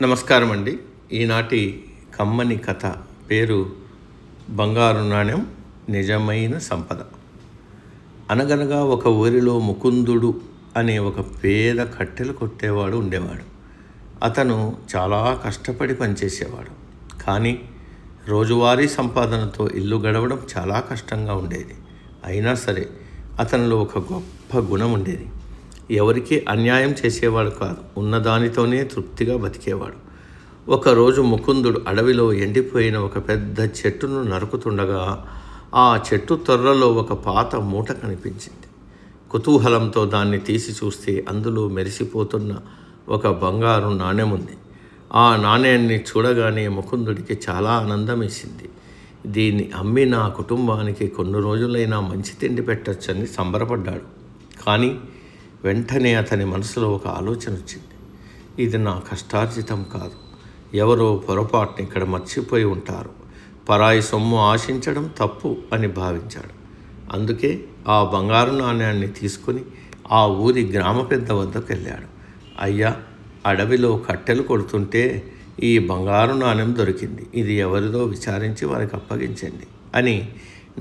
నమస్కారం అండి. ఈనాటి కమ్మని కథ పేరు బంగారు నాణెం నిజమైన సంపద. అనగనగా ఒక ఊరిలో ముకుందుడు అనే ఒక పేద కట్టెలు కొట్టేవాడు ఉండేవాడు. అతను చాలా కష్టపడి పనిచేసేవాడు. కానీ రోజువారీ సంపాదనతో ఇల్లు గడవడం చాలా కష్టంగా ఉండేది. అయినా సరే అతనిలో ఒక గొప్ప గుణం ఉండేది. ఎవరికీ అన్యాయం చేసేవాడు కాదు. ఉన్నదానితోనే తృప్తిగా బతికేవాడు. ఒకరోజు ముకుందుడు అడవిలో ఎండిపోయిన ఒక పెద్ద చెట్టును నరుకుతుండగా ఆ చెట్టు తొర్రలో ఒక పాత మూట కనిపించింది. కుతూహలంతో దాన్ని తీసి చూస్తే అందులో మెరిసిపోతున్న ఒక బంగారు నాణెం ఉంది. ఆ నాణ్యాన్ని చూడగానే ముకుందుడికి చాలా ఆనందం వేసింది. దీన్ని అమ్మి నా కుటుంబానికి కొన్ని రోజులైనా మంచి తిండి పెట్టచ్చని సంబరపడ్డాడు. కానీ వెంటనే అతని మనసులో ఒక ఆలోచన వచ్చింది. ఇది నా కష్టార్జితం కాదు, ఎవరో పొరపాటుని ఇక్కడ మర్చిపోయి ఉంటారు. పరాయి సొమ్ము ఆశించడం తప్పు అని భావించాడు. అందుకే ఆ బంగారు నాణ్యాన్ని తీసుకుని ఆ ఊరి గ్రామ పెద్ద వద్దకు వెళ్ళాడు. అయ్యా, అడవిలో కట్టెలు కొడుతుంటే ఈ బంగారు నాణ్యం దొరికింది. ఇది ఎవరిదో విచారించి వారికి అప్పగించండి అని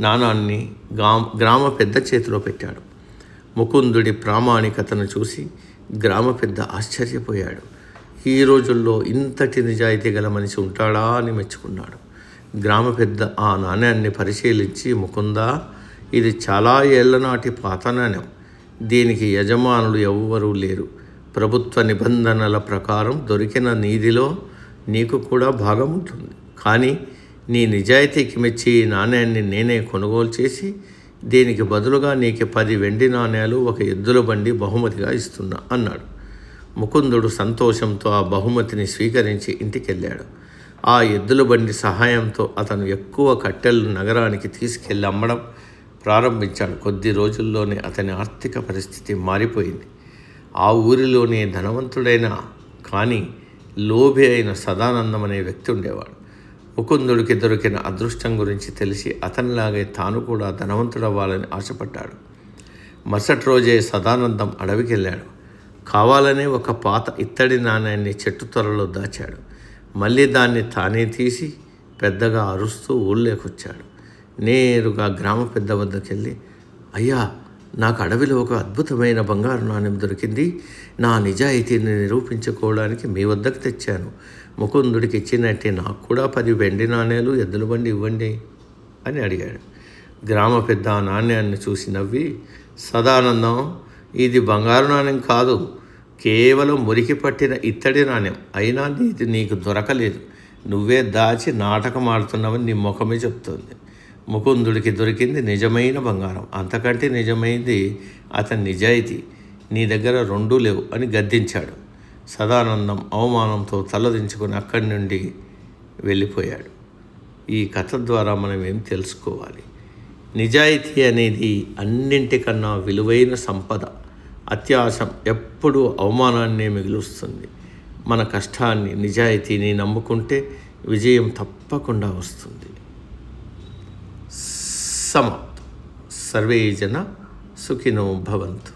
నాణాన్ని గ్రామ పెద్ద చేతిలో పెట్టాడు. ముకుందుడి ప్రామాణికతను చూసి గ్రామ పెద్ద ఆశ్చర్యపోయాడు. ఈ రోజుల్లో ఇంతటి నిజాయితీ గల మనిషి ఉంటాడా అని మెచ్చుకున్నాడు. గ్రామ పెద్ద ఆ నాణ్యాన్ని పరిశీలించి, ముకుందా, ఇది చాలా ఏళ్ల నాటి పాత నాణ్యం. దీనికి యజమానులు ఎవ్వరూ లేరు. ప్రభుత్వ నిబంధనల ప్రకారం దొరికిన నీదిలో నీకు కూడా భాగం ఉంటుంది. కానీ నీ నిజాయితీకి మెచ్చి ఈ నాణ్యాన్ని నేనే కొనుగోలు చేసి దీనికి బదులుగా నీకు 10 వెండి నాణ్యాలు, ఒక ఎద్దుల బండి బహుమతిగా ఇస్తున్నా అన్నాడు. ముకుందుడు సంతోషంతో ఆ బహుమతిని స్వీకరించి ఇంటికెళ్ళాడు. ఆ ఎద్దుల బండి సహాయంతో అతను ఎక్కువ కట్టెలు నగరానికి తీసుకెళ్ళి అమ్మడం ప్రారంభించాడు. కొద్ది రోజుల్లోనే అతని ఆర్థిక పరిస్థితి మారిపోయింది. ఆ ఊరిలోనే ధనవంతుడైన కానీ లోభి అయిన సదానందం అనే వ్యక్తి ఉండేవాడు. ముకుందుడికి దొరికిన అదృష్టం గురించి తెలిసి అతనిలాగే తాను కూడా ధనవంతుడవ్వాలని ఆశపడ్డాడు. మరుసటి రోజే సదానందం అడవికి వెళ్ళాడు. కావాలనే ఒక పాత ఇత్తడి నాణ్యాన్ని చెట్టు త్వరలో దాచాడు. మళ్ళీ దాన్ని తానే తీసి పెద్దగా అరుస్తూ ఊళ్ళోకొచ్చాడు. నేరుగా గ్రామ పెద్ద వద్దకు వెళ్ళి, అయ్యా, నాకు అడవిలో ఒక అద్భుతమైన బంగారు నాణ్యం దొరికింది. నా నిజాయితీని నిరూపించుకోవడానికి మీ వద్దకు తెచ్చాను. ముకుందుడికి ఇచ్చినట్టే నాకు కూడా 10 వెండి నాణ్యాలు, ఎద్దుల బండి ఇవ్వండి అని అడిగాడు. గ్రామ పెద్ద ఆ నాణ్యాన్ని చూసి నవ్వి, సదానందం, ఇది బంగారు నాణ్యం కాదు, కేవలం మురికి పట్టిన ఇత్తడి నాణ్యం. అయినా ఇది నీకు దొరకలేదు. నువ్వే దాచి నాటకం ఆడుతున్నావని నీ ముఖమే చెప్తోంది. ముకుందుడికి దొరికింది నిజమైన బంగారం. అంతకంటే నిజమైంది అతని నిజాయితీ. నీ దగ్గర 2 లేవు అని గద్దించాడు. సదానందం అవమానంతో తలదించుకుని అక్కడి నుండి వెళ్ళిపోయాడు. ఈ కథ ద్వారా మనం ఏం తెలుసుకోవాలి? నిజాయితీ అనేది అన్నింటికన్నా విలువైన సంపద. అత్యాశం ఎప్పుడూ అవమానాన్నే మిగులుస్తుంది. మన కష్టాన్ని, నిజాయితీని నమ్ముకుంటే విజయం తప్పకుండా వస్తుంది. సమాప్తం. సర్వే జన సుఖినో భవంతు.